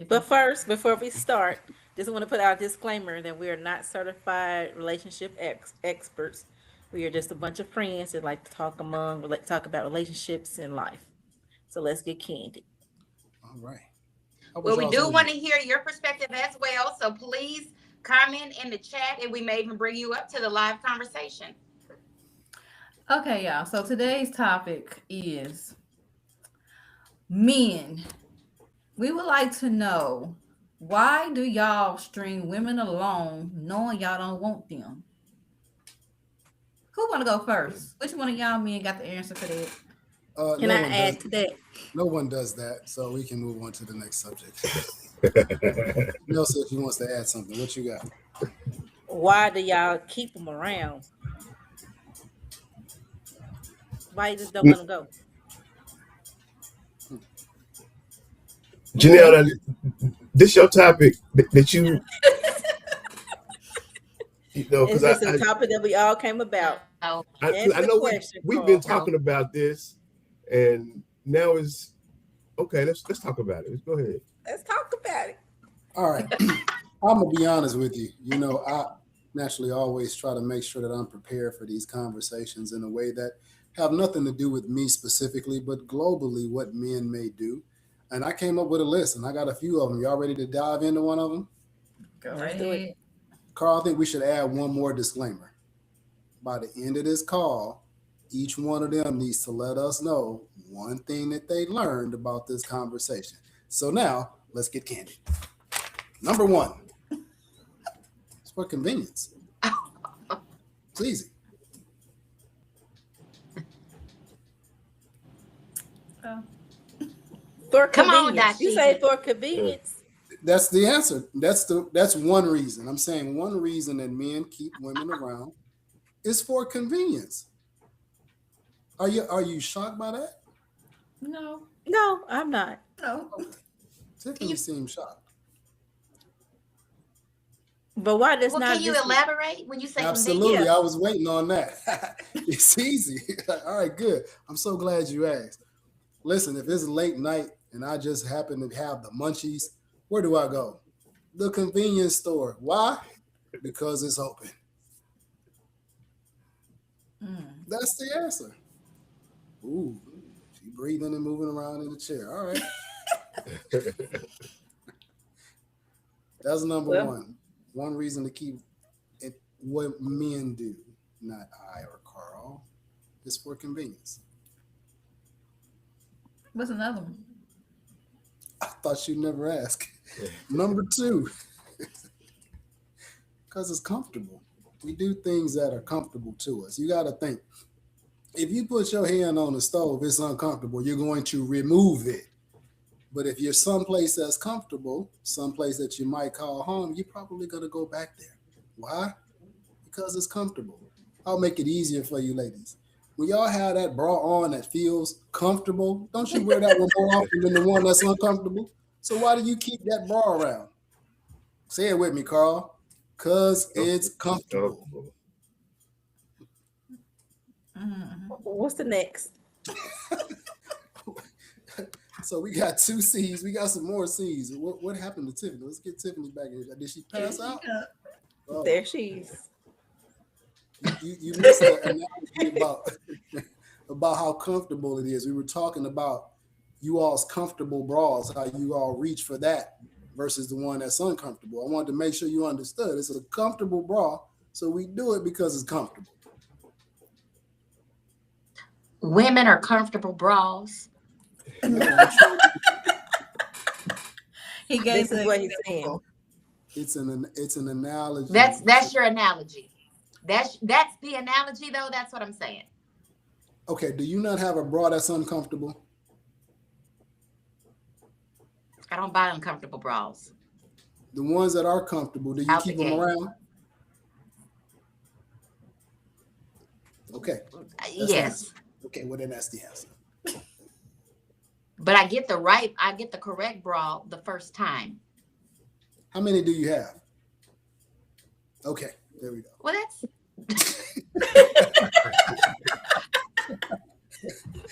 But first, before we start, just want to put out a disclaimer that we are not certified relationship experts. We are just a bunch of friends that like to talk about relationships and life. So let's get candid. All right. How was Well, we y'all's do want week? to hear your perspective as well. So please comment in the chat and we may even bring you up to the live conversation. Okay, y'all. So today's topic is men. We would like to know, why do y'all string women along knowing y'all don't want them? Who want to go first? Which one of y'all men got the answer for that? Can No I one does. add to that? No one does that, so we can move on to the next subject. Nelson, if he wants to add something, what you got? Why do y'all keep them around? Why you just don't let them go? Okay. Janelle, this your topic that you know, It's because just a topic that we all came about. Oh, I Answer the know question, we've been Carl. talking about this, and now is okay. Let's talk about it. Let's go ahead. Let's talk about it. All right. I'm gonna be honest with you. I naturally always try to make sure that I'm prepared for these conversations in a way that have nothing to do with me specifically, but globally what men may do. And I came up with a list, and I got a few of them. Y'all ready to dive into one of them? Go Let's do it. ahead. Carl, I think we should add one more disclaimer. By the end of this call, each one of them needs to let us know one thing that they learned about this conversation. So now, let's get candid. Number one, it's for convenience. It's easy. Oh. For come on, convenience. You say Dashika. for convenience. That's the answer. That's one reason. I'm saying one reason that men keep women around is for convenience. Are you shocked by that? No. No, I'm not. No. Okay. Can Tiffany you seems shocked. But why does well can not you just elaborate when you say Absolutely. yeah? convenience? I was waiting on that. It's easy. All right, good. I'm so glad you asked. Listen, if it's late night and I just happen to have the munchies, where do I go? The convenience store. Why? Because it's open. Mm. That's the answer. Ooh, she breathing and moving around in the chair. All right. That's number Well, one. One reason to keep it what men do, not I or Carl, is for convenience. What's another one? I thought you'd never ask. Number two, because it's comfortable. We do things that are comfortable to us. You got to think, if you put your hand on the stove, it's uncomfortable. You're going to remove it. But if you're someplace that's comfortable, someplace that you might call home, you're probably going to go back there. Why? Because it's comfortable. I'll make it easier for you ladies. When y'all have that bra on that feels comfortable, don't you wear that one more often than the one that's uncomfortable? So why do you keep that bra around? Say it with me, Carl. Because it's It's comfortable. comfortable. Mm. what's the next? So we got two C's. We got some more C's. What happened to Tiffany? Let's get Tiffany back here. Did she There pass she out? go. Oh, There she's. you missed the analogy about how comfortable it is. We were talking about you all's comfortable bras, how you all reach for that versus the one that's uncomfortable. I wanted to make sure you understood. It's a comfortable bra, so we do it because it's comfortable. Women are comfortable bras. No, I'm trying. He gave This to is an what he's saying. example. It's an analogy. That's your analogy. That's the analogy though. That's what I'm saying. Okay, do you not have a bra that's uncomfortable? I don't buy uncomfortable bras The ones that are comfortable, do you out the keep them gate. around? Okay, that's the answer. Yes, Okay, well then that's the answer. but I get the correct bra the first time. How many do you have? Okay, there we go. Well, that's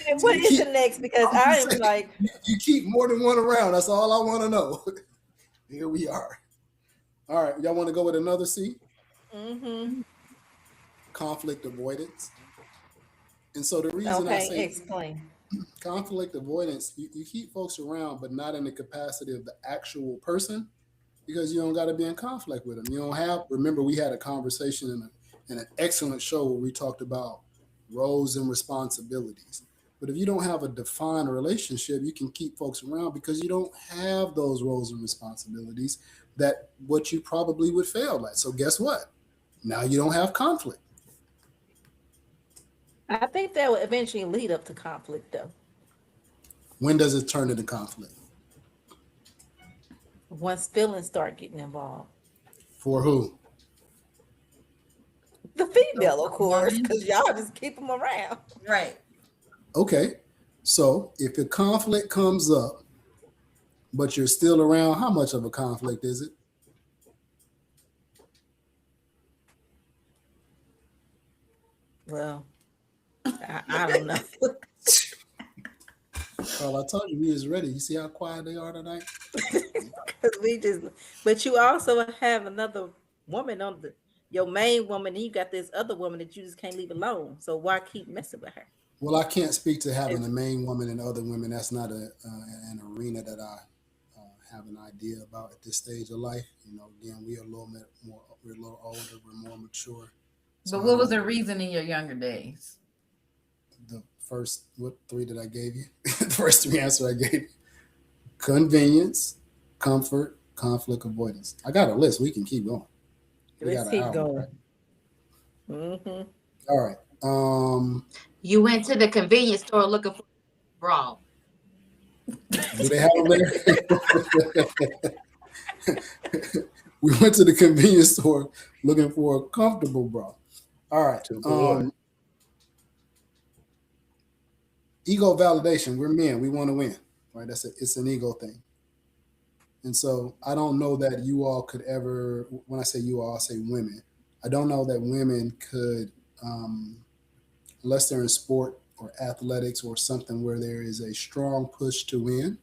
And So what you is keep the next? Because I'm I just am saying, like, you keep more than one around. That's all I want to know. Here we are. All right, y'all want to go with another C? Mm-hmm. Conflict avoidance. And so the reason I Okay, say explain. conflict avoidance, you keep folks around, but not in the capacity of the actual person, because you don't got to be in conflict with them. You don't have. Remember, we had a conversation in an excellent show where we talked about roles and responsibilities. But if you don't have a defined relationship, you can keep folks around because you don't have those roles and responsibilities that what you probably would fail at. So guess what? Now you don't have conflict. I think that would eventually lead up to conflict, though. When does it turn into conflict? Once feelings start getting involved. For who? The female, of The course, woman. because y'all just keep them around. Right. Okay. So if the conflict comes up, but you're still around, how much of a conflict is it? Well, I don't know. Carl, I told you we was ready. You see how quiet they are tonight? 'Cause we just, but you also have another woman on your main woman, and you got this other woman that you just can't leave alone. So why keep messing with her? Well, I can't speak to having a main woman and other women. That's not an arena that I have an idea about at this stage of life. You know, again, we are a little bit more, we're a little older, we're more mature. So But what was the reason in your younger days? the first, what three did I give you? The first three answers I gave you. Convenience, comfort, conflict avoidance. I got a list. We can keep going. We Let's got an keep hour, going. right? Mm-hmm. All right. You went to the convenience store looking for a bra. Do they have them there? We went to the convenience store looking for a comfortable bra. All right. Ego validation. We're men. We want to win. Right. It's an ego thing. And so I don't know that you all could ever, when I say you all, I say women. I don't know that women could, unless they're in sport or athletics or something where there is a strong push to win,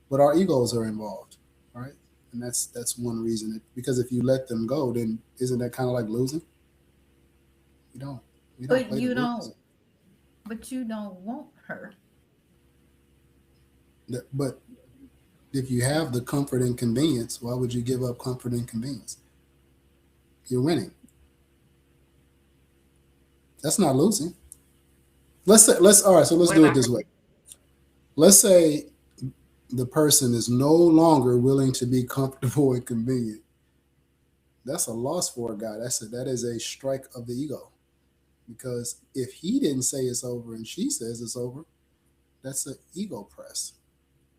but our egos are involved, right? And that's one reason. Because if you let them go, then isn't that kind of like losing? You don't. You don't But play you to don't. lose. But you don't want her. But if you have the comfort and convenience, why would you give up comfort and convenience? You're winning. That's not losing. Let's all right, so let's do it this way. Let's say the person is no longer willing to be comfortable and convenient. That's a loss for a guy. That is a strike of the ego. Because if he didn't say it's over and she says it's over, that's an ego press.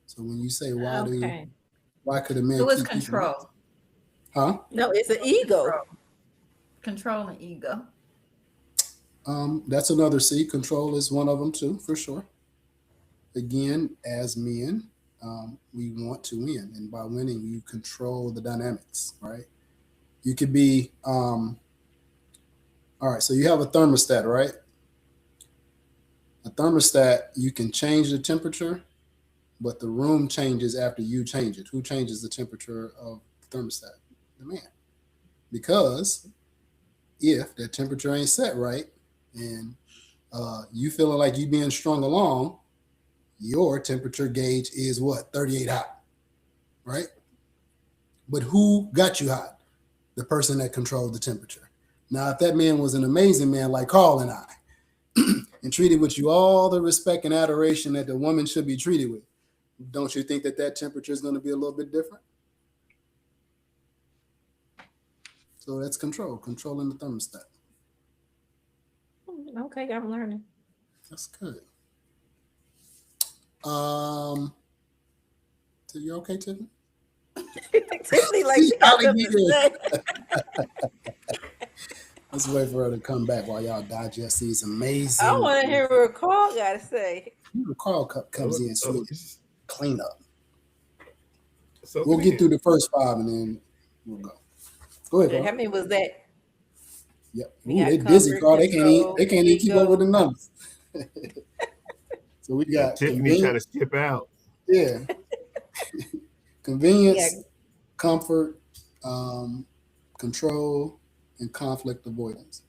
So when you say why could a man So it's keep people? control. Huh? No, it's an ego. Control and ego. That's another C. Control is one of them too, for sure. Again, as men, we want to win, and by winning, you control the dynamics, right? You could be, all right. So you have a thermostat, right? A thermostat, you can change the temperature, but the room changes after you change it. Who changes the temperature of the thermostat? The man. Because if that temperature ain't set right, and you feeling like you being strung along, your temperature gauge is what? 38 hot, right? But who got you hot? The person that controlled the temperature. Now, if that man was an amazing man like Carl and I, and treated with you all the respect and adoration that the woman should be treated with, don't you think that temperature is going to be a little bit different? So that's controlling the thermostat. Okay, I'm learning. That's good. So you okay, Tiffany? Tiffany, like she got something to say. Let's wait for her to come back while y'all digest these amazing. I want to hear what Carl got to say. Carl comes in so clean up. So We'll get through the first 5 and then we'll go. Go ahead, Carl. How many was that? Yep. Ooh, they busy, Carl. They can't even keep up with the numbers. So we got Tiffany trying to skip out. Yeah. Convenience, comfort, control, and conflict avoidance.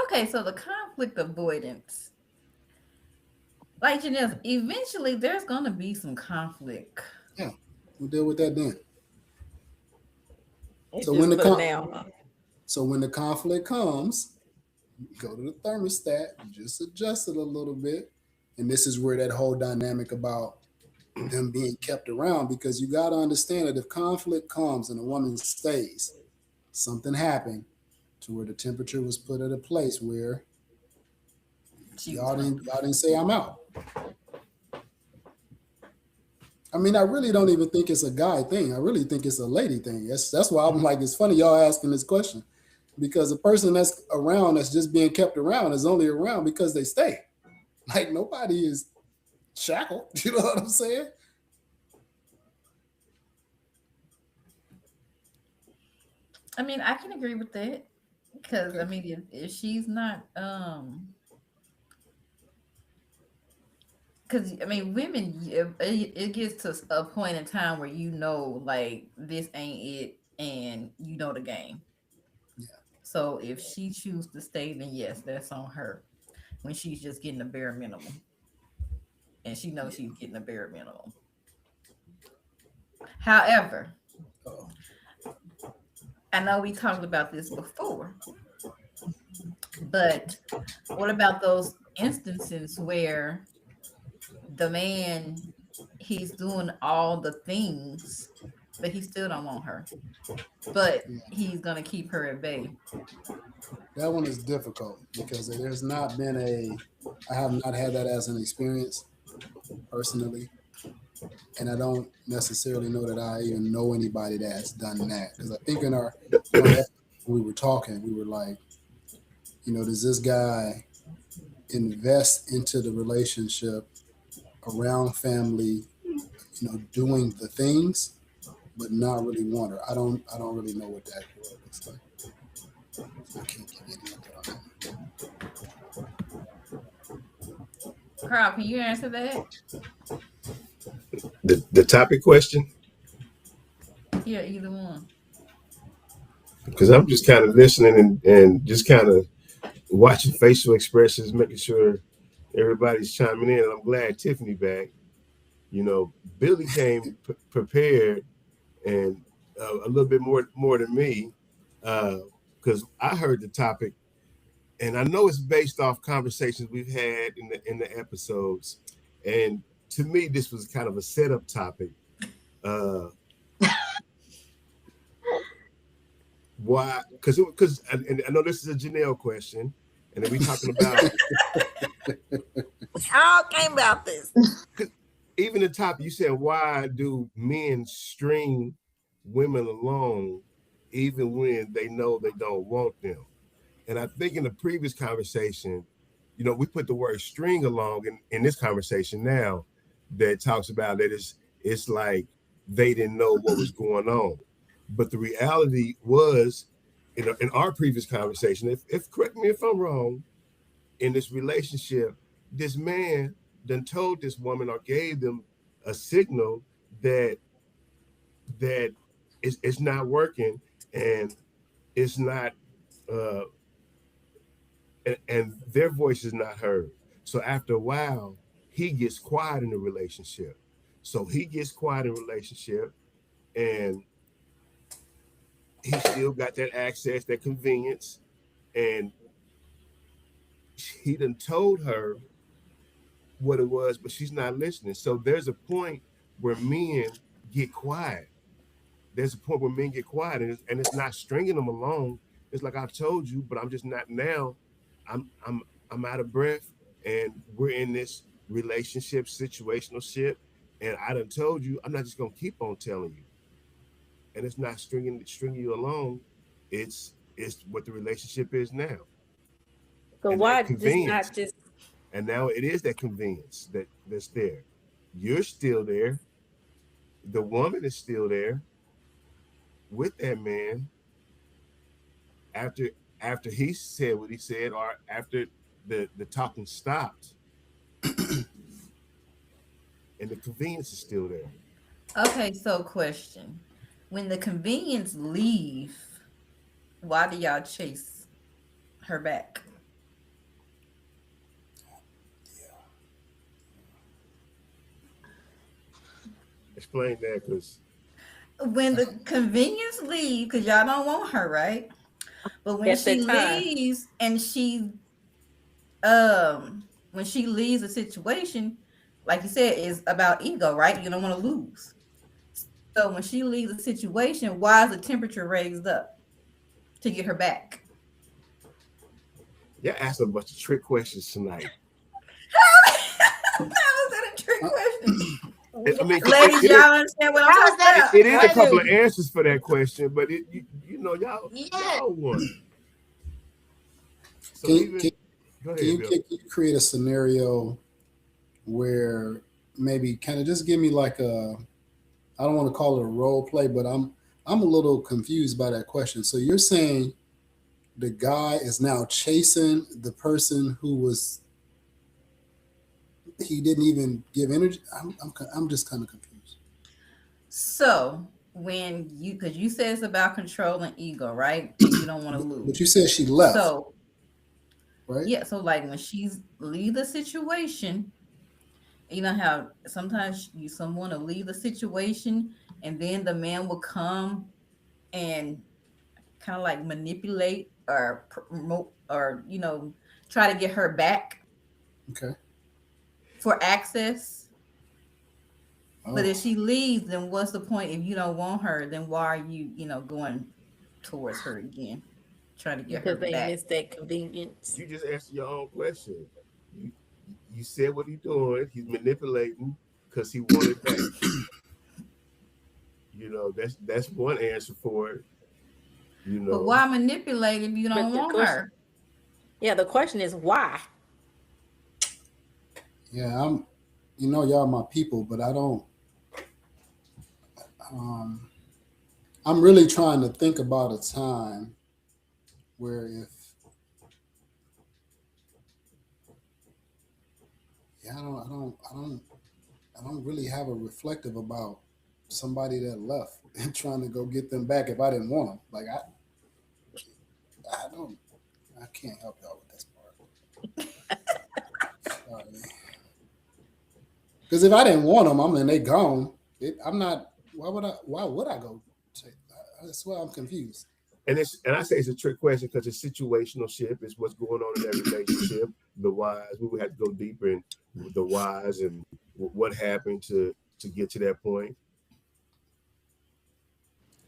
Okay, so the conflict avoidance, like Janelle, eventually there's gonna be some conflict. Yeah, we'll deal with that then. It's So when just the for con- now. Huh? so when the conflict comes, go to the thermostat, just adjust it a little bit, and this is where that whole dynamic about them being kept around, because you got to understand that if conflict comes and a woman stays, something happened to where the temperature was put at a place where She was y'all didn't say I'm out. I mean, I really don't even think it's a guy thing. I really think it's a lady thing. That's why I'm like, it's funny y'all asking this question, because the person that's around, that's just being kept around, is only around because they stay. Like nobody is shackled. You know what I'm saying? I mean, I can agree with that because I Okay. mean, if she's not, because I mean, women, it gets to a point in time where you know, like this ain't it, and you know the game. Yeah. So if she chooses to stay, then yes, that's on her. When she's just getting the bare minimum, and she knows Yeah. she's getting the bare minimum. However, Oh, I know we talked about this before, but what about those instances where the man, he's doing all the things, but he still don't want her, but yeah. he's gonna keep her at bay? That one is difficult because there's not been a. I have not had that as an experience personally, and I don't necessarily know that I even know anybody that's done that. Because I think in our one episode we were talking, we were like, does this guy invest into the relationship around family, doing the things, but not really want her. I don't really know what that girl looks like. So I can't give you any input on that. Carl, can you answer that? The topic question, Yeah, either one. because I'm just kind of listening and just kind of watching facial expressions, making sure everybody's chiming in. And I'm glad Tiffany back. You know, Billy came prepared and a little bit more than me, because I heard the topic, and I know it's based off conversations we've had in the episodes. And to me, this was kind of a setup topic. Uh, why? Because and I know this is a Janelle question, and then we talking about How came about this? 'cause even the top. You said, why do men string women along even when they know they don't want them? And I think in the previous conversation, we put the word string along in this conversation now, that talks about that it's like they didn't know what was going on. But the reality was, in our previous conversation, if correct me if I'm wrong, in this relationship, this man then told this woman or gave them a signal that that it's not working, and it's not uh and their voice is not heard. So after a while, he gets quiet in the relationship. So he gets quiet in the relationship, and he still got that access, that convenience, and he done told her what it was, but she's not listening. So there's a point where men get quiet. There's a point where men get quiet, and it's not stringing them along. It's like, I've told you, but I'm just not now. I'm out of breath, and we're in this relationship, situational ship, and I done told you. I'm not just gonna keep on telling you, and it's not stringing you along. It's what the relationship is now, So and that why just convenience, not just and now it is that convenience that's there. You're still there. The woman is still there with that man after after he said what he said, or after the talking stopped, and the convenience is still there. Okay, so question. When the convenience leave, why do y'all chase her back? Explain that, because When the convenience leave, because y'all don't want her, right? But That's that time. when she leaves a situation, like you said, is about ego, right? You don't want to lose. So when she leaves a situation, why is the temperature raised up to get her back? you're asking a bunch of trick questions tonight. How is that a trick Uh, question? I mean, Ladies, y'all understand what I'm How is talking that? about? it is a I couple do. of answers for that question, but y'all Yes. won. So can, even can, go can ahead, you Bill. can you create a scenario where maybe kind of just give me like a, I don't want to call it a role play, but I'm a little confused by that question. So you're saying the guy is now chasing the person who was, he didn't even give energy. I'm just kind of confused. So when you, because you said it's about control and ego, right? And you don't want to But you lose. said she left, So right? yeah, so like when she's leave the situation, you know how sometimes you someone will leave the situation and then the man will come and kind of like manipulate or promote or try to get her back Okay. for access. But if Oh, she leaves, then what's the point? If you don't want her, then why are you going towards her again, trying to get her Because they back? miss that convenience. You just answered your own question. You you said what he's doing. He's manipulating because he wanted back. That's one answer for it. You But know, why manipulate if you But don't the want question, her? yeah, the question is why? yeah. Y'all my people, but I don't. Um, I'm really trying to think about a time where if, yeah, I don't really have a reflective about somebody that left and trying to go get them back if I didn't want them. Like I don't, I can't help y'all with this part. Because if I didn't want them, I mean they gone. I'm not. Why would I? Why would I go? That's why I'm confused. and I say it's a trick question because it's situational ship. It's what's going on in that relationship. The whys. We would have to go deeper in the whys and what happened to get to that point.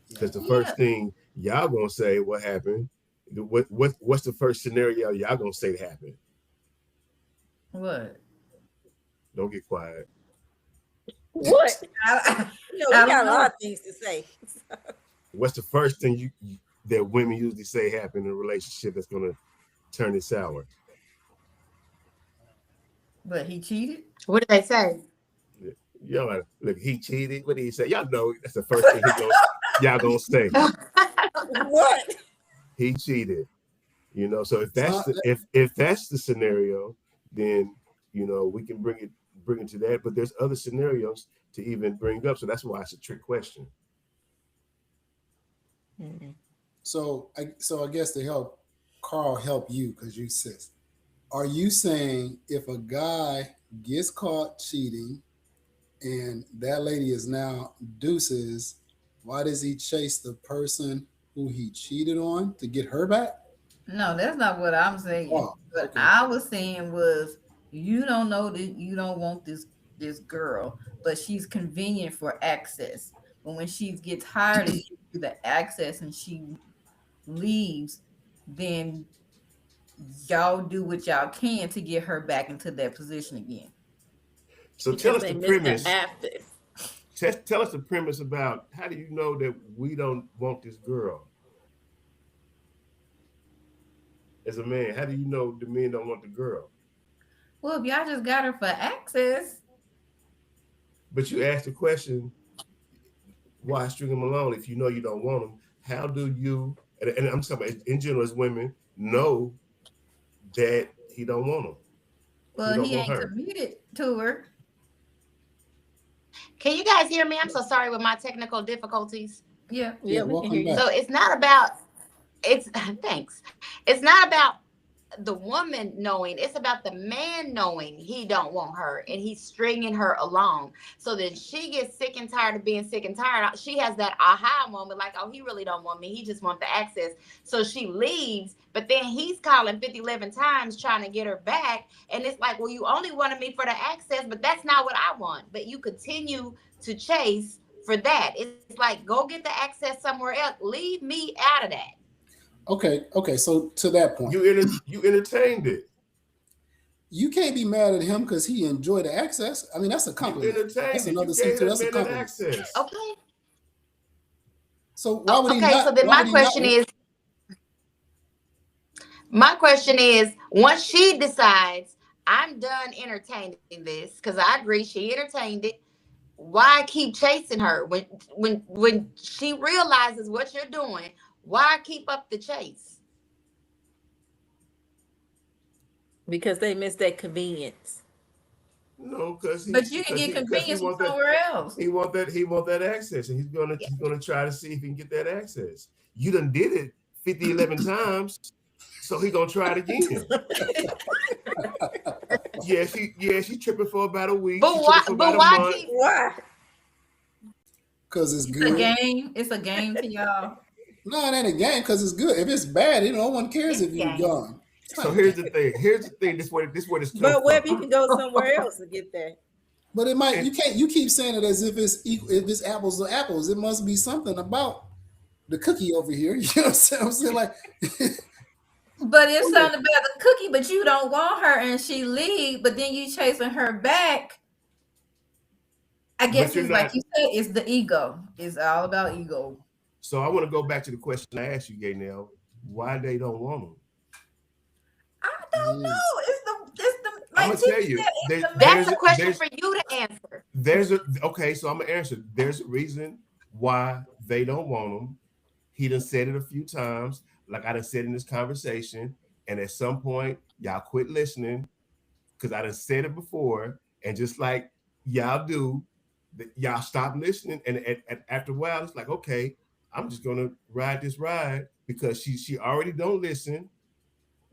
Yeah. Because the Yeah. first thing y'all gonna say what happened. What's the first scenario y'all gonna say happened? What? Don't get quiet. What? I, We I don't got a lot know. of things to say. What's the first thing that women usually say happen in a relationship that's gonna turn it sour? But he cheated. What did they say? Y'all look, he cheated. What did he say? Y'all know that's the first thing y'all gonna say. What? He cheated. So if So that's the if that's the scenario, then we can bring it to that. But there's other scenarios to even bring up. So that's why it's a trick question. Mhm. I guess to help Carl help you because you sis. Are you saying if a guy gets caught cheating and that lady is now deuces, why does he chase the person who he cheated on to get her back? No, that's not what I'm saying. Oh, What okay. I was saying was you don't know that you don't want this girl, but she's convenient for access. But when she gets tired and gives you the access and she leaves, then y'all do what y'all can to get her back into that position again. So tell Because us they the missed the premise. after. Tell us the premise about how do you know that we don't want this girl as a man? How do you know the men don't want the girl? Well, if y'all just got her for access, But you asked the question, why string them along if you know you don't want them? How do you, and I'm talking about in general as women, know that he don't want them? He well, don't he want ain't her. committed to her. Can you guys hear me? I'm so sorry with my technical difficulties. Yeah. Yeah, we can hear welcome you. back. So it's not about it's thanks. It's not about the woman knowing, it's about the man knowing he don't want her and he's stringing her along. So then she gets sick and tired of being sick and tired. She has that aha moment, like, oh, he really don't want me, he just want the access. So she leaves, but then he's calling 11 times trying to get her back, and it's like, well, you only wanted me for the access, but that's not what I want. But you continue to chase for that. It's like, go get the access somewhere else, leave me out of that. Okay. So to that point, You entertained it. you can't be mad at him because he enjoyed the access. I mean, that's a You compliment. entertained That's it. You another gave C2. that That's a man that compliment. access. Okay. So why would he Okay, not? so then Why would he not? my question is, once she decides I'm done entertaining this, because I agree she entertained it, why keep chasing her when she realizes what you're doing? Why keep up the chase? Because they miss that convenience. No, because But you can get convenience from somewhere else. He want that access, and he's gonna try to see if he can get that access. You done did it 11 times, so he gonna try it again. She tripping for about a week. But why keep Why? Because it's It's good. a game. It's a game to y'all. No, it ain't a game because it's good. If it's bad, no one cares if you're gone. So here's the thing. This where this But what if you can go somewhere else to get that? But it might. You can't. You keep saying it as if it's equal, if it's apples to apples. It must be something about the cookie over here. You know what I'm saying? Like, But it's something about the cookie, but you don't want her and she leave, but then you chasing her back. I guess it's like you said, it's the ego. It's all about ego. So I want to go back to the question I asked you, Gaynell. Why they don't want them? I don't know. It's the I'm gonna tell you. That's a question for you to answer. So I'm gonna answer. There's a reason why they don't want them. He done said it a few times, like I done said in this conversation. And at some point, y'all quit listening because I done said it before. And just like y'all do, y'all stop listening. And after a while, it's like, okay, I'm just gonna ride this ride because she already don't listen.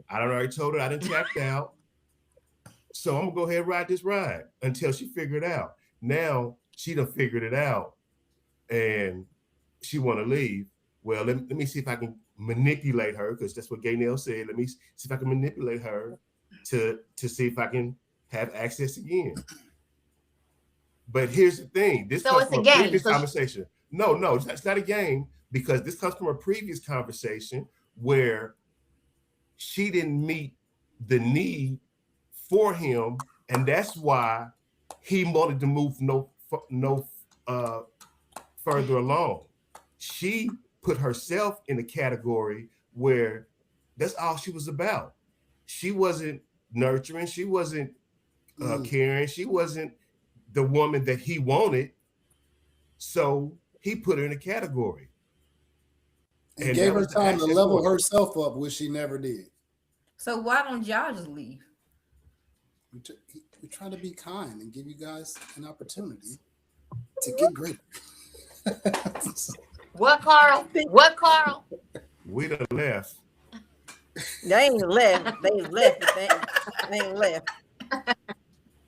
I done already told her I done tapped out. So I'm gonna go ahead and ride this ride until she figured it out. Now she done figured it out and she wanna leave. Well, let me see if I can manipulate her, because that's what Gaynell said. Let me see if I can manipulate her to see if I can have access again. But here's the thing. This comes from a previous conversation. No, it's not a game, because this comes from a previous conversation where she didn't meet the need for him, and that's why he wanted to move no further along. She put herself in a category where that's all she was about. She wasn't nurturing. She wasn't caring. She wasn't the woman that he wanted. So he put her in a category. And gave her time to level herself up, which she never did. So why don't y'all just leave? We try to be kind and give you guys an opportunity to get greater. What, Carl? What, Carl? We done left. They ain't left. They left. They ain't left.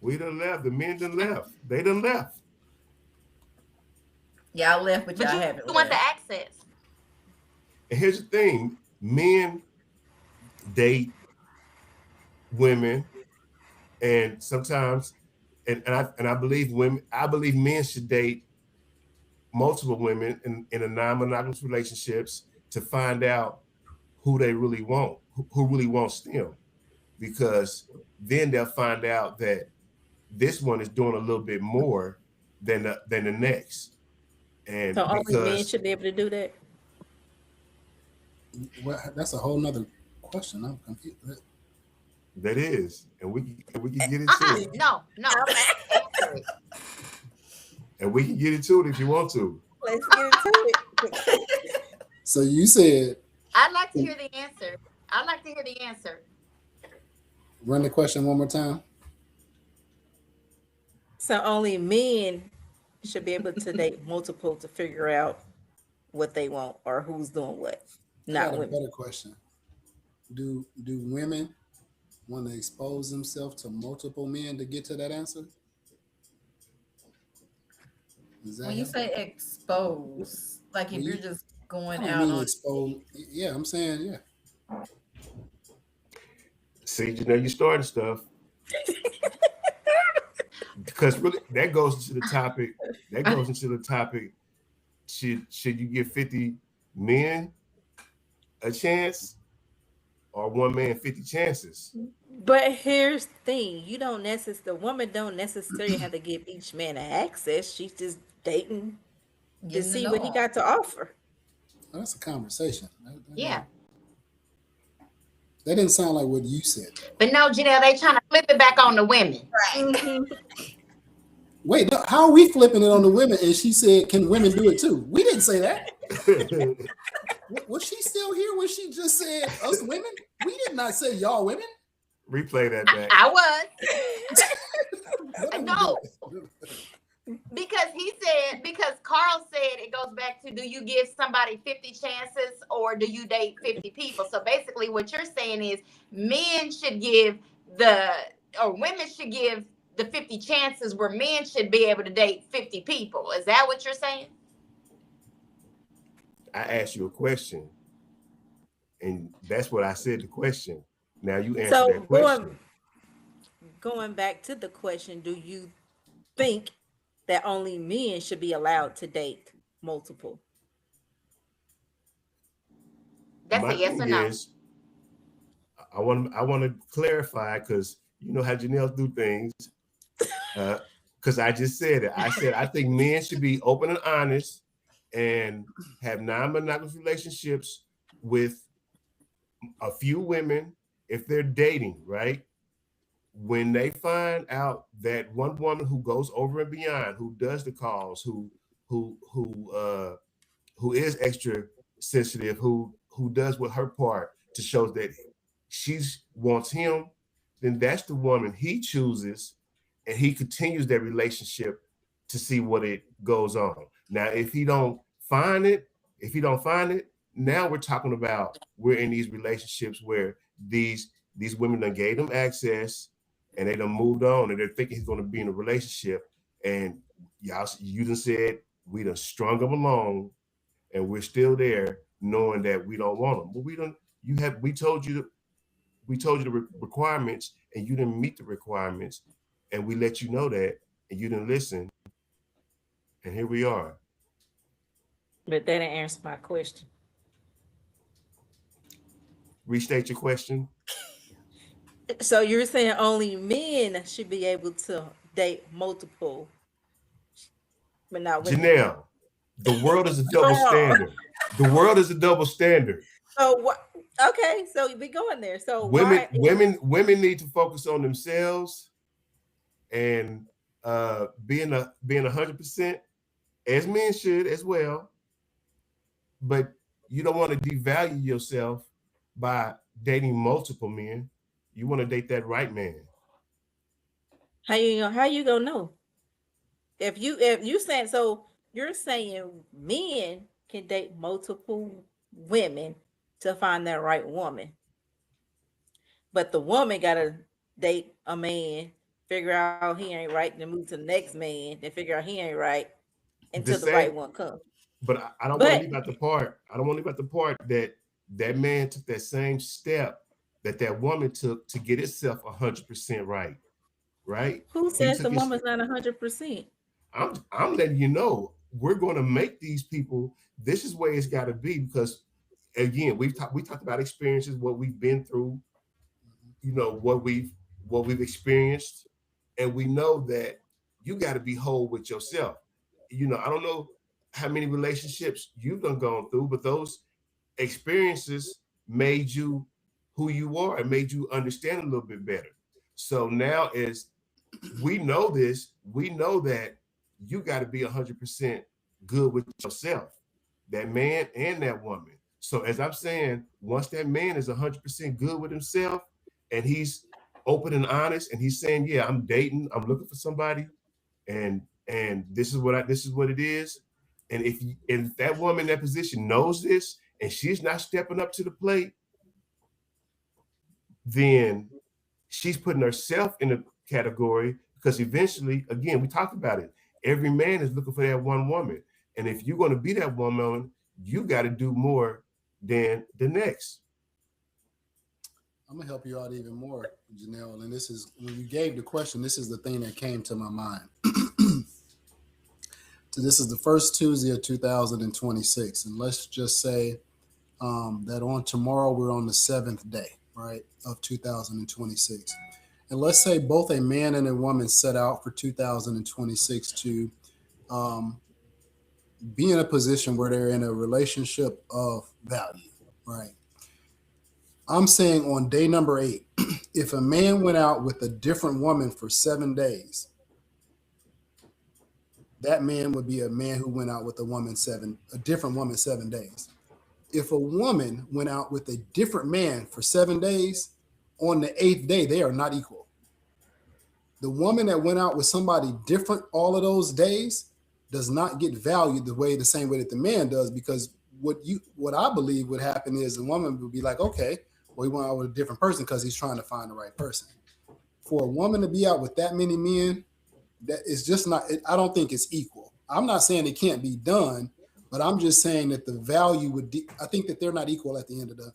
We done left. The men done left. They done left. Y'all left, but y'all haven't. You want the access. And here's the thing: men date women, and sometimes, and I believe women. I believe men should date multiple women in a non-monogamous relationships to find out who they really want, who really wants them, because then they'll find out that this one is doing a little bit more than the next. And so only men should be able to do that. Well, that's a whole nother question. I'm confused. That is, and we can get into it. No. And we can get into it if you want to. Let's get into it. So you said. I'd like to hear the answer. Run the question one more time. So only men should be able to date multiple to figure out what they want or who's doing what, I got not a women. better question. Do women want to expose themselves to multiple men to get to that answer? Does that When you help? say expose, like if When you're you, just I going don't out mean on, expose. Yeah, I'm saying yeah. See, you starting stuff because really that goes into the topic. That goes into the topic. Should you give 50 men a chance or one man 50 chances? But here's the thing: you don't the woman don't necessarily have to give each man an access. She's just dating to getting to see know what he them. got to offer. Well, that's a conversation. Yeah. That didn't sound like what you said though. But no, Janelle, they trying to flip it back on the women. Hmm. Wait, no, how are we flipping it on the women? And she said, "Can women do it too?" We didn't say that. Was she still here when she just said us women? We did not say y'all women. Replay that back. I was. What are we No, doing? because Carl said it goes back to, do you give somebody 50 chances or do you date 50 people? So basically what you're saying is men should give the, or women should give the 50 chances where men should be able to date 50 people. Is that what you're saying? I asked you a question, and that's what I said. The question. Now you answer So that question. going back to the question, do you think that only men should be allowed to date multiple? That's My a yes thing or no. is, I want to clarify because you know how Janelle do things. Because I just said it. I said I think men should be open and honest and have non-monogamous relationships with a few women if they're dating, right? When they find out that one woman who goes over and beyond, who does the calls, who who uh who is extra sensitive, who does with her part to show that she wants him, then that's the woman he chooses, and he continues that relationship to see what it goes on. Now, if he don't find it, now we're talking about we're in these relationships where these women done gave him access and they done moved on and they're thinking he's going to be in a relationship, and y'all you done said we done strung him along and we're still there knowing that we don't want them. But we don't. You have. We told you the requirements, and you didn't meet the requirements, and we let you know that, and you didn't listen, and here we are. But that didn't answer my question. Restate your question, So you're saying only men should be able to date multiple, but not women. Janelle. The world is a double Carl. standard. The world is a double standard. So what? Okay, so we going there. So Women, why? women need to focus on themselves and being 100%, as men should as well. But you don't want to devalue yourself by dating multiple men. You want to date that right man. How you gonna know? If you saying so, you're saying men can date multiple women to find that right woman, but the woman gotta date a man, figure out he ain't right, then move to the next man, then figure out he ain't right The until the right same, one comes. but I don't want to But leave out the part. I don't want to leave out the part that that man took that same step that that woman took to get itself 100% right. Right? who He says the took his. woman's not 100%? I'm letting you know we're going to make these people. This is where it's got to be because again we talked about experiences, what we've been through, you know what we've experienced, and we know that you got to be whole with yourself. You know, I don't know how many relationships you've done gone through, but those experiences made you who you are and made you understand a little bit better. So now as we know this, we know that you got to be 100% good with yourself, that man and that woman. So as I'm saying, once that man is 100% good with himself and he's open and honest and he's saying, yeah, I'm dating, I'm looking for somebody, and and this is what it is. And if that woman in that position knows this and she's not stepping up to the plate, then she's putting herself in a category, because eventually, again, we talked about it. Every man is looking for that one woman. And if you're going to be that woman, you got to do more than the next. I'm gonna help you out even more, Janelle. And this is when you gave the question, this is the thing that came to my mind. So this is the first Tuesday of 2026. And let's just say that on tomorrow we're on the 7th day, right, of 2026. And let's say both a man and a woman set out for 2026 to be in a position where they're in a relationship of value, right? I'm saying on day number 8, if a man went out with a different woman for 7 days, that man would be a man who went out with a different woman 7 days. If a woman went out with a different man for 7 days, on the 8th day, they are not equal. The woman that went out with somebody different all of those days does not get valued the same way that the man does, because what I believe would happen is the woman would be like, okay, well, he went out with a different person because he's trying to find the right person. For a woman to be out with that many men, that is just not, I don't think it's equal. I'm not saying it can't be done, but I'm just saying that the value I think that they're not equal at the end of the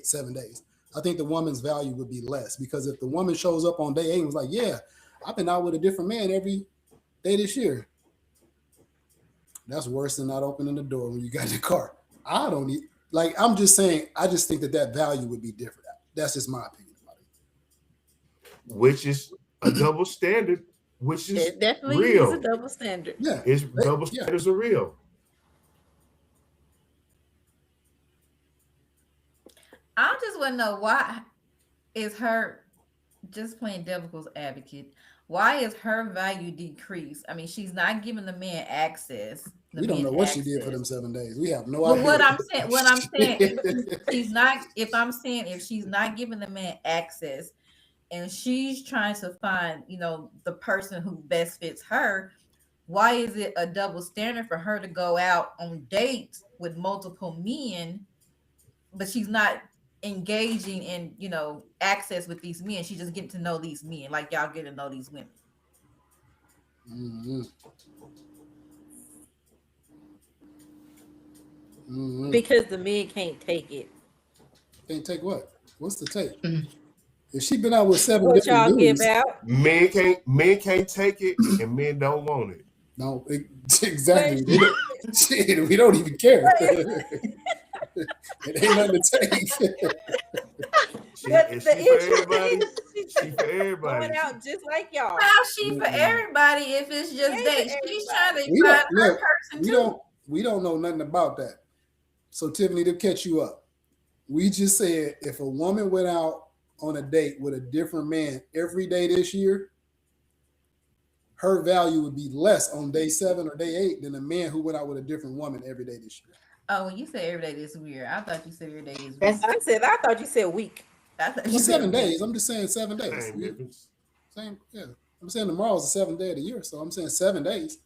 7 days. I think the woman's value would be less, because if the woman shows up on day 8 and was like, yeah, I've been out with a different man every day this year, that's worse than not opening the door when you got your car. I'm just saying, I just think that value would be different. That's just my opinion about it. Which is a double standard, which is It definitely real. is a double standard. Yeah. Double standards are real. I just want to know, why is her, just playing devil's advocate, why is her value decreased? I mean, she's not giving the man access. We don't know what she did for them 7 days. We have no idea. What I'm saying, if she's not giving the man access, and she's trying to find, the person who best fits her, why is it a double standard for her to go out on dates with multiple men, but she's not engaging in, access with these men? She's just getting to know these men like y'all get to know these women. Mm-hmm. Mm-hmm. Because the men can't take it. Can't take what? What's the take? Mm-hmm. If she been out with 7 what different y'all dudes, give out? Men can't take it, and men don't want it. No, exactly. We don't even care. It ain't nothing to take. She for everybody. Going out just like y'all. How's she for everybody if it's just dates? She's trying to find her person too. We don't know nothing about that. So Tiffany, to catch you up, we just said if a woman went out on a date with a different man every day this year, her value would be less on day 7 or day 8 than a man who went out with a different woman every day this year. Oh, when you said every day this year, I thought you said every day this week. I thought you said week. Well, 7 days. I'm just saying 7 days. Same, yeah. I'm saying tomorrow's the 7th day of the year, so I'm saying 7 days.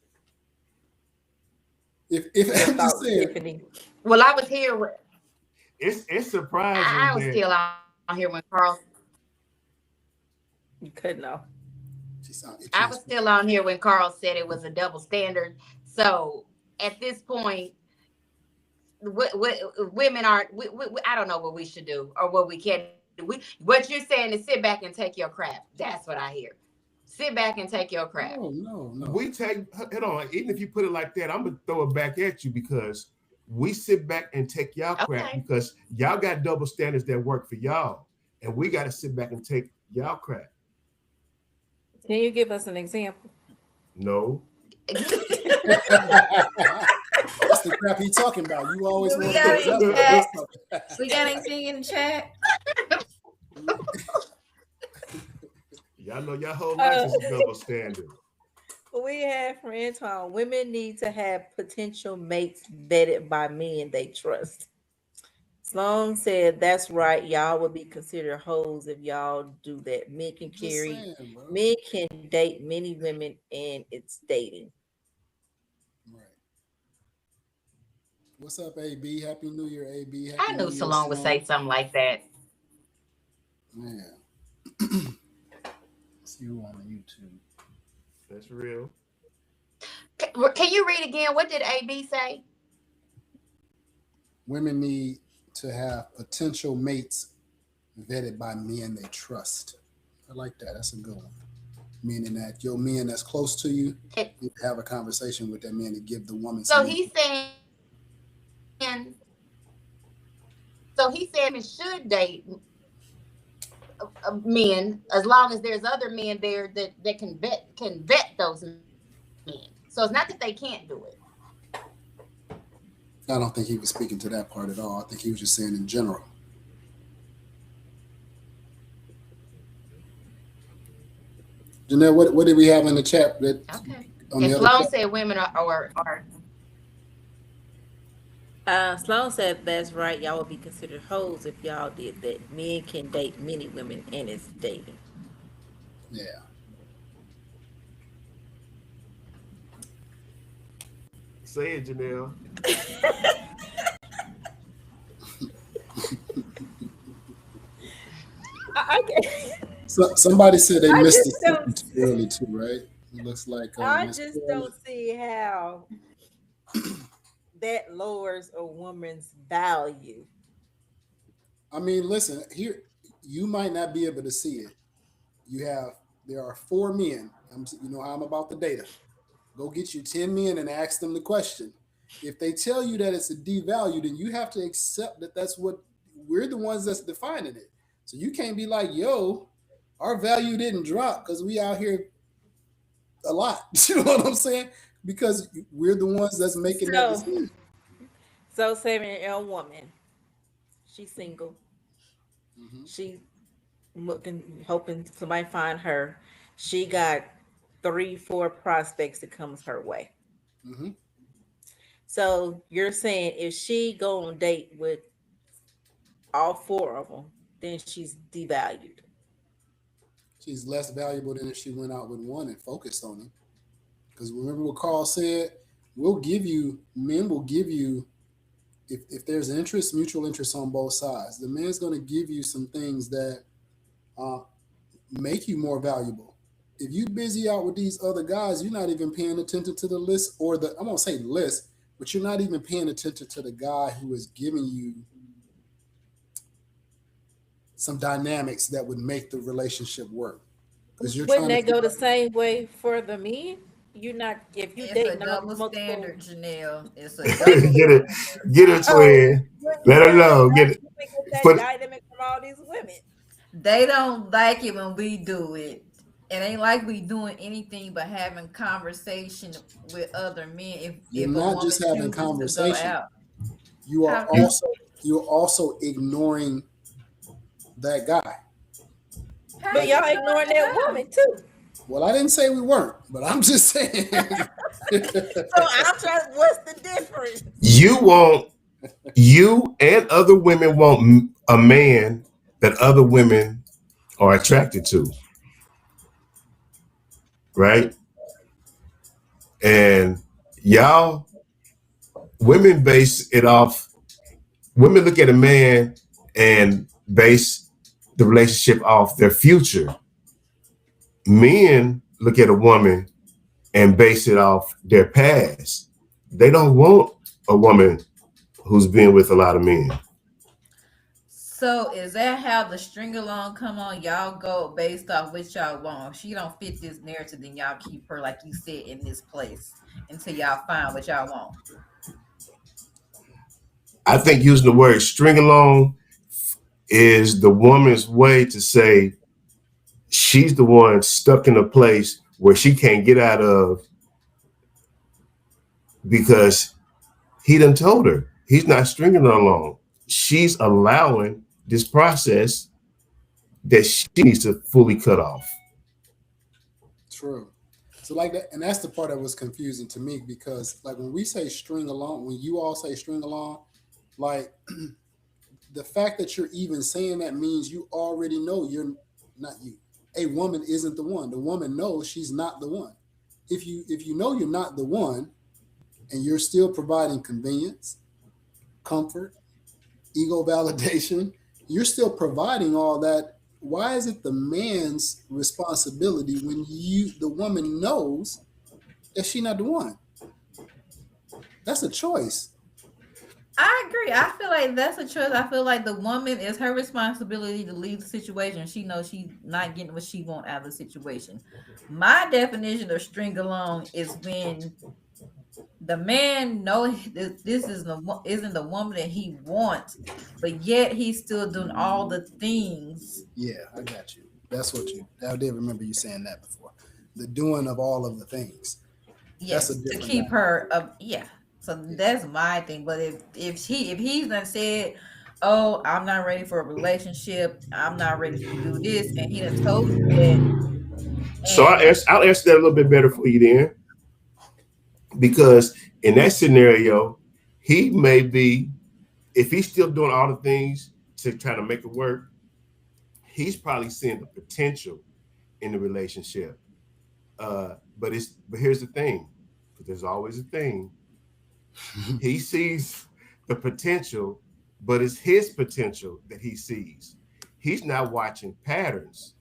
If I'm just saying, well, I was here. It's surprising. I was still on here when Carl. You couldn't know. I was still on here when Carl said it was a double standard. So at this point, women aren't. I don't know what we should do or what we can do. What you're saying is sit back and take your crap. That's what I hear. Sit back and take your crap. No. We take. Hold on. Even if you put it like that, I'm gonna throw it back at you, because we sit back and take y'all crap because y'all got double standards that work for y'all, and we got to sit back and take y'all crap. Can you give us an example? No. That's the crap he's talking about. You always want to. We got anything in the chat? Y'all know y'all whole life is a double standard. We have for Antoine, women need to have potential mates vetted by men they trust. Sloan said, that's right. Y'all would be considered hoes if y'all do that. Men can date many women, and it's dating. What's up, AB? Happy New Year, AB. I Happy knew New Year, Salone would Sloan. say something like that. Man, see who on the YouTube. That's real. Can you read again? What did AB say? Women need to have potential mates vetted by men they trust. I like that. That's a good one. Meaning that your men that's close to you, It, you have a conversation with that man to give the woman so some he's saying, so he's saying women should date men as long as there's other men there that can vet those men. So it's not that they can't do it. I don't think he was speaking to that part at all. I think he was just saying in general. Janelle, what did we have in the chat that Okay. on And the other Sloan chat? said women are Sloan said that's right. Y'all would be considered hoes if y'all did that. Men can date many women and it's dating. Yeah. Say it, Janelle. I get. So, somebody said they I missed the just segment don't. too early too, right? It looks like I Miss just Carolyn. don't see how that lowers a woman's value. I mean, listen, here you might not be able to see it. You have there are four men. You know how I'm about the data. Go get you 10 men and ask them the question. If they tell you that it's a devalue, then you have to accept that that's what we're the ones that's defining it. So you can't be like, yo, our value didn't drop because we out here a lot. You know what I'm saying? Because we're the ones that's making that So, decision. so say a woman, she's single. Hmm. She looking, hoping somebody find her. She got three, four prospects that comes her way. Hmm. So you're saying if she go on date with all four of them, then she's devalued. She's less valuable than if she went out with one and focused on him. Because remember what Carl said? Men will give you, if there's interest, mutual interest on both sides, the man's going to give you some things that uh, make you more valuable. If you busy out with these other guys, you're not even paying attention to the list or the, I won't say list, but you're not even paying attention to the guy who is giving you some dynamics that would make the relationship work. Because you're Wouldn't trying to that figure go the out, same way for the men? You're not if you It's a dating all double these multiple standard, Janelle. It's a women. double Get it, standard. get it, So twin. wouldn't Let her none of know. Get us it. women get that Put. dynamic from all these women? They don't like it when we do it. It ain't like we doing anything but having conversation with other men you're if a not woman just having chooses to go conversation. out. You are How You, also you're also ignoring that guy. how But you y'all ignoring ignoring the that guy? woman too. Well, I didn't say we weren't, but I'm just saying. So I'm trying. What's the difference? you want you and other women want a man that other women are attracted to, right? And y'all, women base it off. Women look at a man and base the relationship off their future. Men look at a woman and base it off their past. They don't want a woman who's been with a lot of men. So is that how the string along come on? Y'all go based off what y'all want. If she don't fit this narrative, then y'all keep her like you said in this place until y'all find what y'all want. I think using the word string along is the woman's way to say she's the one stuck in a place where she can't get out of because he done told her he's not stringing her along. She's allowing this process that she needs to fully cut off. True. So like that, and that's the part that was confusing to me because like when we say string along, when you all say string along, like the fact that you're even saying that means you already know you're not you. A woman isn't the one. The woman knows she's not the one. If you know you're not the one and you're still providing convenience, comfort, ego validation. You're still providing all that. Why is it the man's responsibility when the woman knows that she's not the one? That's a choice. I agree. I feel like that's a choice. I feel like the woman is her responsibility to leave the situation. She knows she's not getting what she wants out of the situation. My definition of string along is when the man knows this isn't the woman that he wants, but yet he's still doing all the things. Yeah, I got you. That's what you. I did remember you saying that before. The doing of all of the things. Yes, That's a to different keep matter. her up. Yeah. So that's my thing. But if he's done said, "Oh, I'm not ready for a relationship. I'm not ready to do this," and he done told you that, So and I'll answer that a little bit better for you then, because in that scenario, he may be, if he's still doing all the things to try to make it work, he's probably seeing the potential in the relationship. But here's the thing, because there's always a thing. He sees the potential, but it's his potential that he sees. He's not watching patterns.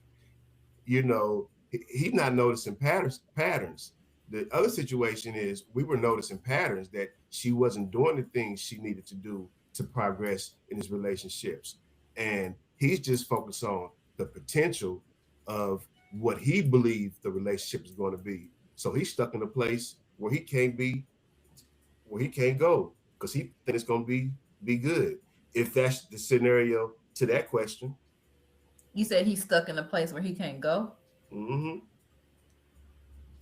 He's not noticing patterns. The other situation is we were noticing patterns that she wasn't doing the things she needed to do to progress in his relationships. And he's just focused on the potential of what he believes the relationship is going to be. So he's stuck in a place where he can't go because he thinks it's going to be good. If that's the scenario to that question. you said he's stuck in a place where he can't go. Mm-hmm.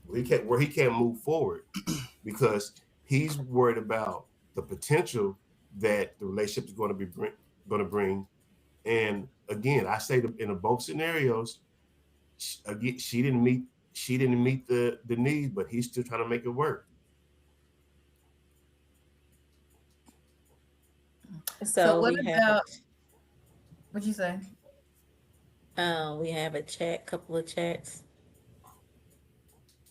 Where he can't move forward because he's worried about the potential that the relationship is going to bring. And again, I say that in both scenarios, she didn't meet the need, but he's still trying to make it work. So So what we have about what you say? we have a chat, couple of chats.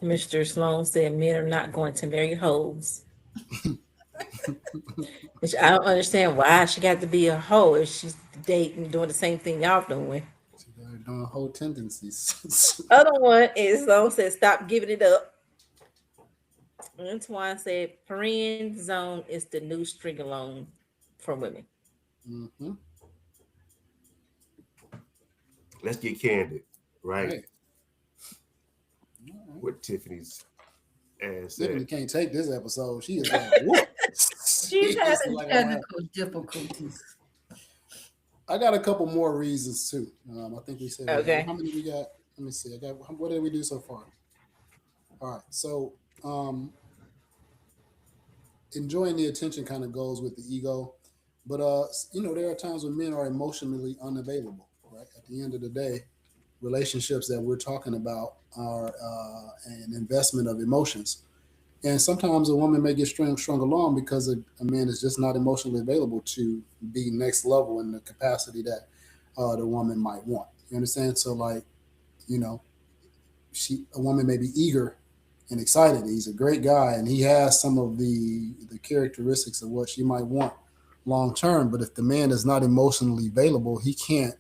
Mr. Sloan said men are not going to marry hoes. Which I don't understand why she got to be a hoe if she's dating, doing the same thing y'all doing. They're doing whole tendencies. Other one is Sloan said, stop giving it up. Antoine said, friend zone is the new string alone for women. Mm-hmm. Let's get candid, right? Right. What Tiffany's ass Tiffany said. can't take this episode. She is like, whoop. She's Just having like, technical difficulties. I got a couple more reasons too. I think we said Okay. how many we got. Let me see. What did we do so far? All right. So enjoying the attention kind of goes with the ego, but there are times when men are emotionally unavailable. Right. At the end of the day, relationships that we're talking about are an investment of emotions. And sometimes a woman may get strung along because a man is just not emotionally available to be next level in the capacity that the woman might want. You understand? So, like, you know, a woman may be eager and excited. He's a great guy, and he has some of the characteristics of what she might want long term. But if the man is not emotionally available, he can't.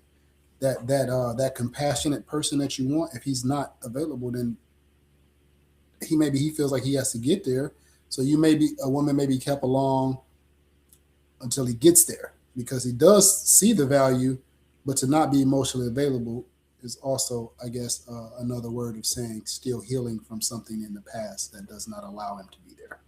That compassionate person that you want, if he's not available, then he feels like he has to get there. So a woman may be kept along until he gets there because he does see the value, but to not be emotionally available is also, I guess, another word of saying still healing from something in the past that does not allow him to be there.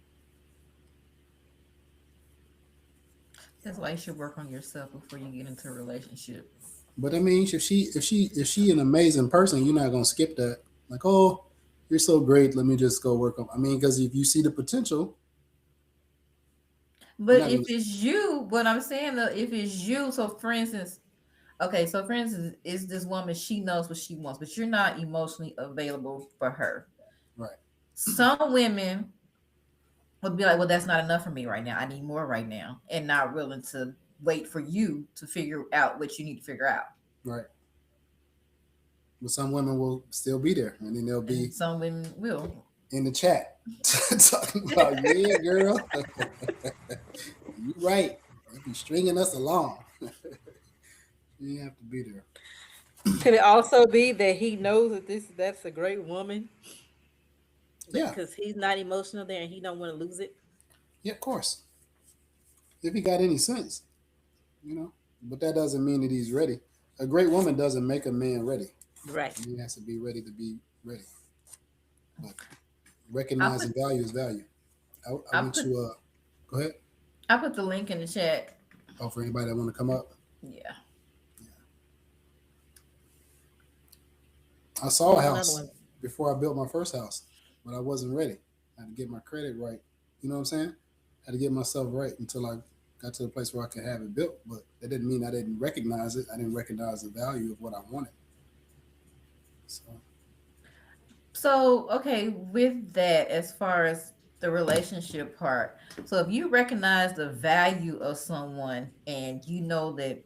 That's why you should work on yourself before you get into a relationship. But I mean, if she an amazing person, you're not gonna skip that. Like, oh, you're so great. Let me just go work on. I mean, because if you see the potential, But if it's you, what I'm saying though, if it's you, so for instance, is this woman, she knows what she wants, but you're not emotionally available for her. right? Some women would be like, well, that's not enough for me right now. I need more right now, and not willing to wait for you to figure out what you need to figure out. Right. But some women will still be there, and then they'll be. And some women will in the chat talking about, yeah, girl, you right. They be stringing us along. You have to be there. Could it also be that he knows that that's a great woman, but Yeah, because he's not emotional there and he don't want to lose it? yeah, of course. If he got any sense, you know. But that doesn't mean that he's ready. A great woman doesn't make a man ready. Right. He has to be ready to be ready. But I recognizing put value is value. I I want put to go ahead. I put the link in the chat. Oh, for anybody that want to come up. Yeah. I saw a Here's another house one. before I built my first house, but I wasn't ready. I had to get my credit right. You know what I'm saying? I had to get myself right until I got to the place where I could have it built. But that didn't mean I didn't recognize it. I didn't recognize the value of what I wanted. So So, okay, with that, as far as the relationship part, so if you recognize the value of someone and you know that,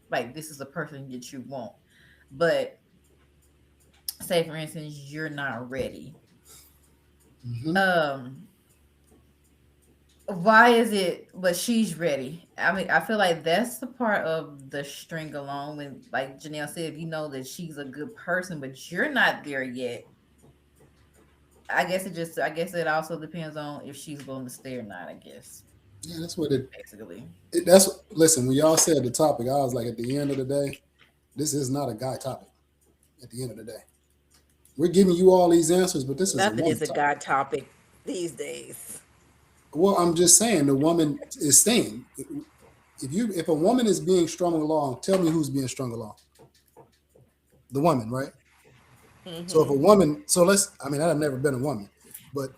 like, this is a person that you want, but say, for instance, you're not ready, mhm. um, why is it, but she's ready? I mean, I feel like that's the part of the string along when, like Janelle said, if you know that she's a good person, but you're not there yet. I guess it also depends on if she's willing to stay or not, I guess. Yeah, that's what it, Basically. it. That's listen. When y'all said the topic, I was like, at the end of the day, this is not a guy topic. At the end of the day, we're giving you all these answers, but this is a Nothing woman is a topic. God topic these days. Well, I'm just saying the woman is staying. If a woman is being strung along, tell me who's being strung along. The woman, right? So if a Hmm. woman, so let's, I mean, I've never been a woman, but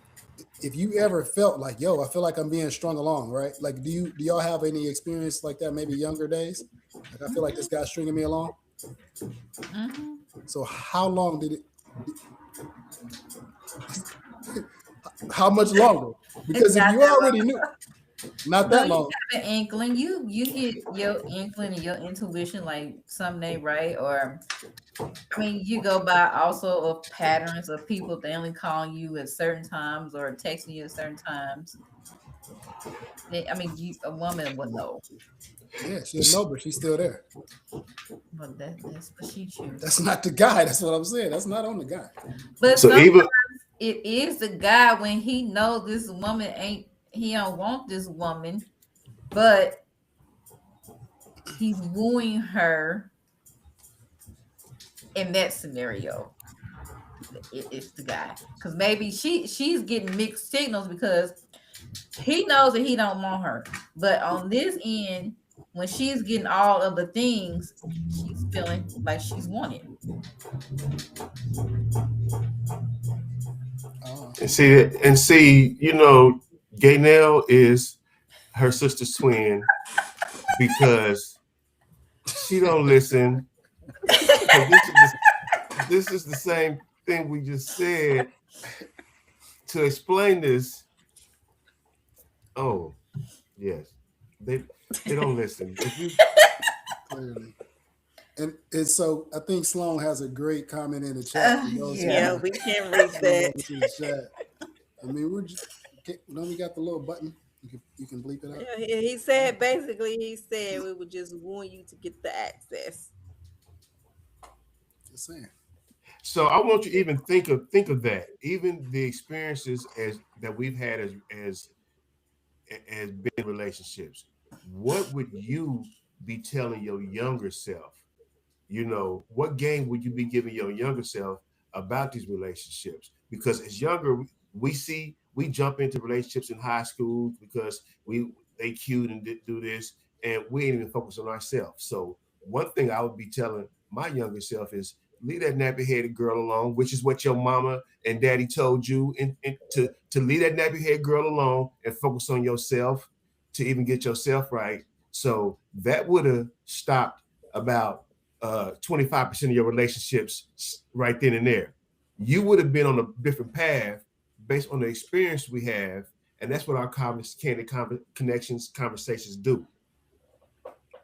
if you ever felt like, yo, I feel like I'm being strung along, right? Like, do y'all have any experience like that? Maybe younger days. Like, I feel like this Hmm. guy's stringing me along. Hmm. So how long did it? How much longer? Because if Not you that long. already knew, not No, that you long. have an inkling. You get your inkling and your intuition, like something ain't right, or I mean, you go by also of patterns of people they only calling you at certain times or texting you at certain times. I mean, a woman would know, Yeah, she'll know, but she's still there. but that's what she That's chooses. not the guy. That's what I'm saying. That's not on the guy. But So sometimes even it is the guy when he know this woman ain't he don't want this woman, but he's wooing her in that scenario. It's the guy because maybe she's getting mixed signals because he knows that he don't want her, but on this end, when she's getting all of the things, she's feeling like she's wanted. Oh, see, Gaynell is her sister's twin because she don't listen. Because this is the same thing we just said. To explain this, oh yes, they they don't listen. If you clearly. And so I think Sloan has a great comment in the chat for those who Yeah, Yeah. want we can to read swing that. over to the chat. I mean, we're just, don't we got the little button? You can bleep it out. Yeah, he said basically he said we would just want you to get the access. Just saying. so I want you to even think of that. Even the experiences as that we've had as being in relationships. What would you be telling your younger self? What game would you be giving your younger self about these relationships? Because as younger, we jump into relationships in high school because they cute and do this, and we ain't even focus on ourselves. So one thing I would be telling my younger self is leave that nappy headed girl alone, which is what your mama and daddy told you, and to leave that nappy headed girl alone and focus on yourself to even get yourself right. So that would have stopped about 25% of your relationships right then and there. You would have been on a different path based on the experience we have, and that's what our candid connections conversations do.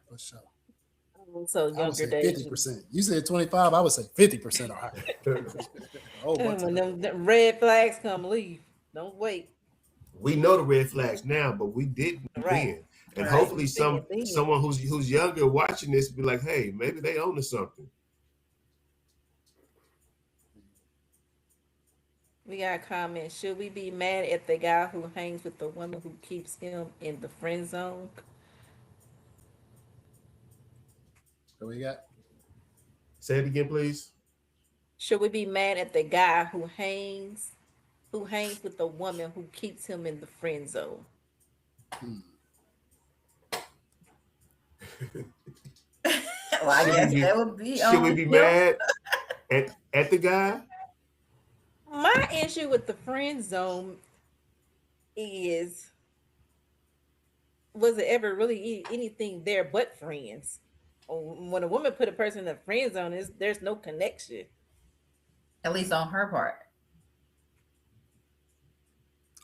For sure. So I would younger say days, 50%. You said 25, I would say 50% or higher. A whole bunch of when them. them red flags come, leave. Don't wait. We know the red flags now, but we didn't Right. then. And Right. hopefully someone who's younger watching this be like, hey, maybe they own to something. We got a comment. Should we be mad at the guy who hangs with the woman who keeps him in the friend zone? So we got Say it again, please. Should we be mad at the guy who hangs with the woman who keeps him in the friend zone? Well, I guess that would be. Should we be mad at the guy? My issue with the friend zone is, was it ever really anything there but friends? When a woman put a person in the friend zone, there's no connection. At least on her part.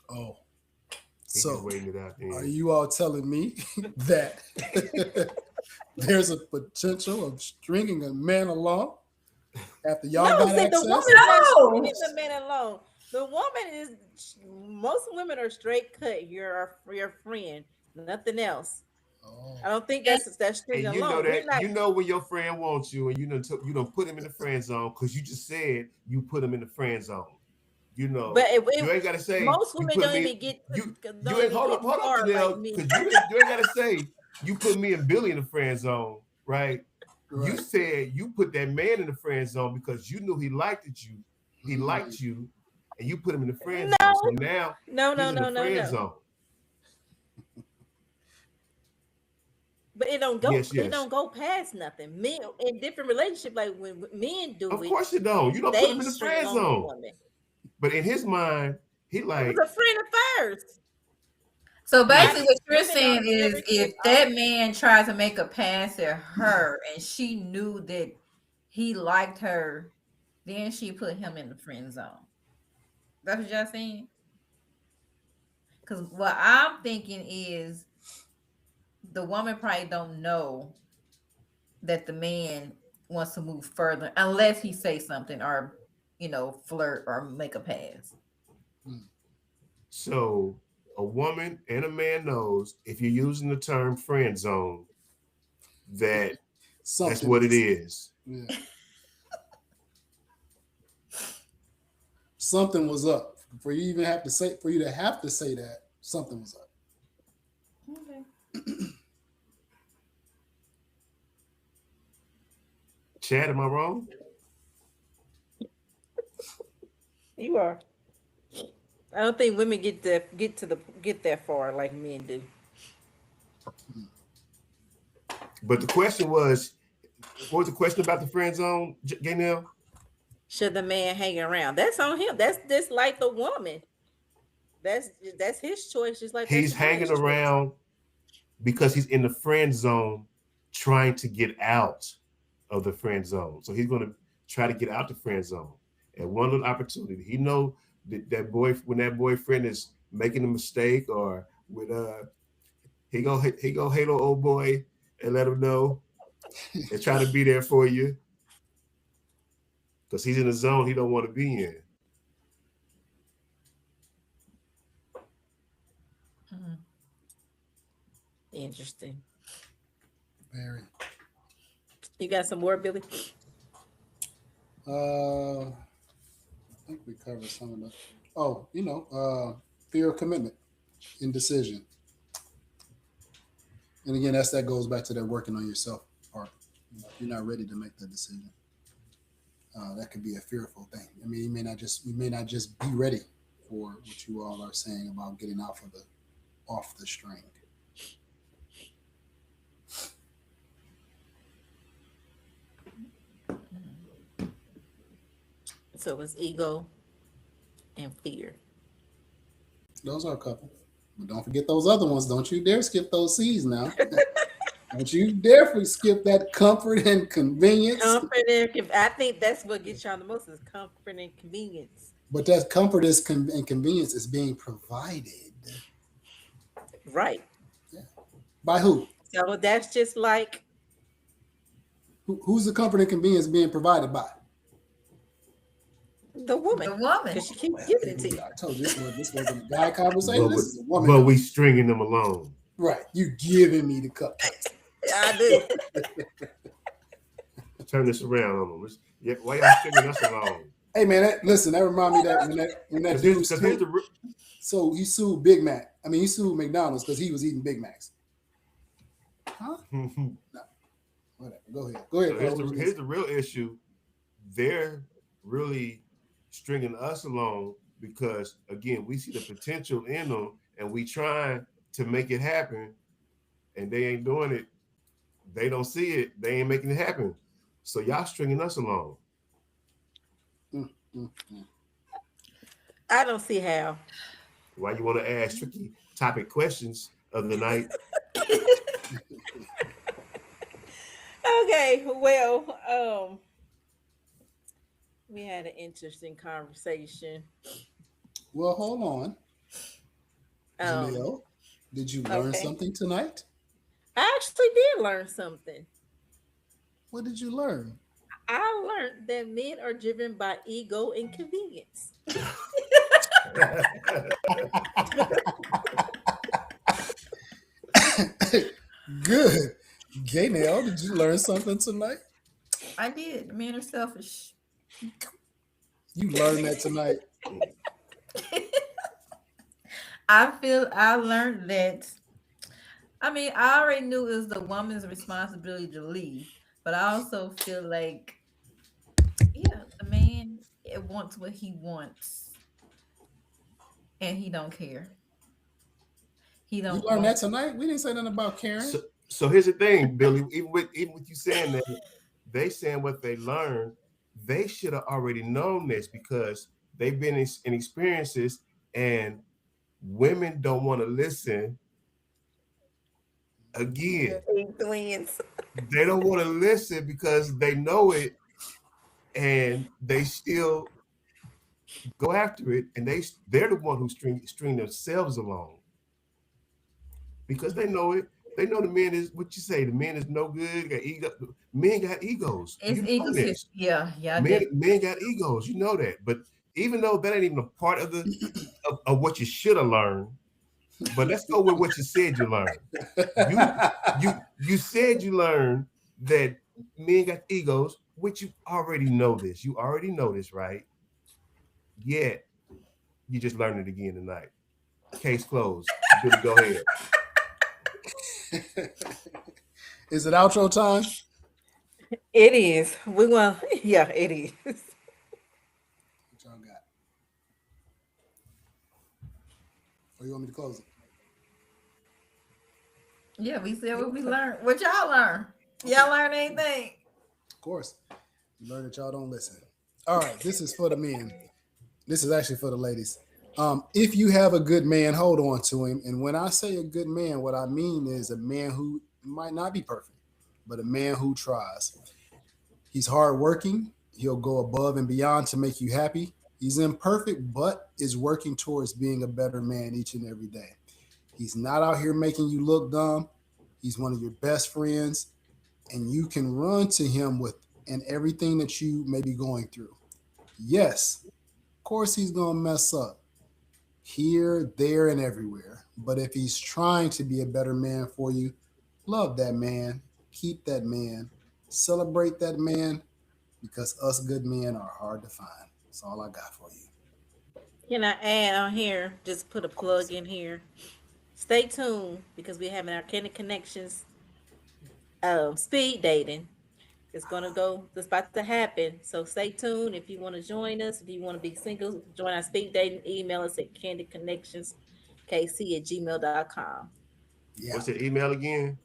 oh. He's So just waiting it out there. are you all telling me that there's a potential of stringing a man along after y'all No, got see, the access? woman is No. not stringing the man alone. The woman is, most women are straight cut. You're your friend, nothing else. Oh. I don't think that's stringing And you alone. know We're that not, you know when your friend wants you, and you don't put him in the friend zone because you just said you put him in the friend zone. You know, but you ain't gotta say most you women put don't me- even get you don't ain't even hold get up, far Janelle, like me. because you ain't gotta say you put me and Billy in the friend zone, right? You Right. said you put that man in the friend zone because you knew he liked you, he Mhm. liked you, and you put him in the friend No. zone. So now No, he's in the friend no. zone. But it don't go. Yes, It yes. don't go past nothing. Men in different relationships, like when men do Of it, course you don't. You don't put they him in the string friend along the zone. woman. But in his mind, he It like, was a friend at first. So basically, Yeah. what you're Women saying don't is, never if get that off. man tried to make a pass at her and she knew that he liked her, then she put him in the friend zone. That's what y'all saying? Because what I'm thinking is, the woman probably don't know that the man wants to move further unless he say something or flirt or make a pass. so a woman and a man knows if you're using the term friend zone, that's Something what it is. Yeah. Something was up. For you to have to say that, something was up. Okay. Chad, am I wrong? You are. I don't think women get that far like men do. But the question was, what was the question about the friend zone, Gaynell? Should the man hang around? That's on him. That's just like the woman. That's his choice, just like He's that's the woman's hanging around because he's in the friend zone trying to get out of the friend zone. So he's going to try to get out the friend zone. And one little opportunity, he know that when that boyfriend is making a mistake or with he gonna halo old boy and let him know and try to be there for you because he's in a zone he don't want to be in. Interesting. Very. You got some more, Billy? I think we covered some of the. Oh, fear of commitment, indecision, and again, that goes back to that working on yourself part. If you're not ready to make that decision, that could be a fearful thing. I mean, you may not just be ready for what you all are saying about getting off the string. So it's ego and fear. Those are a couple. But don't forget those other ones. Don't you dare skip those C's now. Don't you dare skip that comfort and convenience. I think that's what gets y'all the most is comfort and convenience. But that comfort and convenience is being provided. Right. Yeah. By who? So that's just like Who's the comfort and convenience being provided by? the woman. The woman. Because she keeps giving it to you. I told you this wasn't a guy conversation. This is a woman. But we stringing them along. Right. You giving me the cupcakes. I do. Let's turn this around on them. Yeah, why y'all stringing us along? Hey man, listen, that remind me that when that dude Because here's sued, the so he sued Big Mac. I mean, he sued McDonald's because he was eating Big Macs. Huh? No, whatever. Go ahead. Go ahead, so Carl. What you gonna here's say? the real issue. They're really stringing us along because again we see the potential in them and we trying to make it happen and they ain't doing it. They don't see it. They ain't making it happen. So y'all stringing us along. Mm, mm, mm. I don't see how. Why you want to ask tricky topic questions of the night? Okay, well, we had an interesting conversation. Well, hold on, Um, Janelle. Did you learn okay. something tonight? I actually did learn something. What did you learn? I learned that men are driven by ego and convenience. Good. Gaynell, did you learn something tonight? I did. Men are selfish. You learned that tonight. I feel I learned that. I mean, I already knew it was the woman's responsibility to lead, but I also feel like, yeah, the man wants what he wants, and he don't care. He You don't learned want. that tonight? We didn't say nothing about Karen. so, so here's the thing, Billy. Even with you saying that, they saying what they learned. They should have already known this because they've been in experiences, and women don't want to listen. Again, Twins. they don't want to listen because they know it, and they still go after it, and they're the one who string themselves along because they know it. They know the man is what you say. The man is no good. Got ego. Men got egos. It's You know egotistic. this. Yeah, yeah, I Men got egos. You know that. But even though that ain't even a part of of what you should have learned, but let's go with what you said you learned. You you said you learned that men got egos, which you already know this. You already know this, right? Yet you just learned it again tonight. Case closed. Billy, go ahead. Is it outro time? It is. We're going, yeah, it is. What y'all got? Or you want me to close it? yeah. We said You what can we close. learned. What y'all learn? Okay. Y'all learn anything? Of course. You learn that y'all don't listen. All right. This is for the men. This is actually for the ladies. If you have a good man, hold on to him. And when I say a good man, what I mean is a man who might not be perfect, but a man who tries. He's hardworking. He'll go above and beyond to make you happy. He's imperfect, but is working towards being a better man each and every day. He's not out here making you look dumb. He's one of your best friends, and you can run to him with and everything that you may be going through. Yes, of course he's gonna mess up here, there, and everywhere. But if he's trying to be a better man for you, love that man, keep that man, celebrate that man, because us good men are hard to find. That's all I got for you. Can I add on here? Just put a Of course. plug in here. Stay tuned because we're having our Candid Connections speed dating. It's gonna go. It's about to happen. So stay tuned. If you want to join us, if you want to be single, join our speed dating. Email us at candidconnectionskc@gmail.com. Yeah. What's the email again?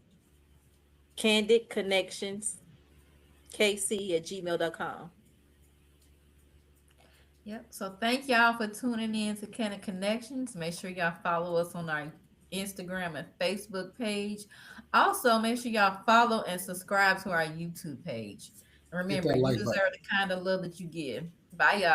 Candid Connections KC@gmail.com. Yep. So thank y'all for tuning in to Candid Connections. Make sure y'all follow us on our Instagram and Facebook page. Also, make sure y'all follow and subscribe to our YouTube page. And Hit remember, that you like button. deserve the kind of love that you give. Bye, y'all.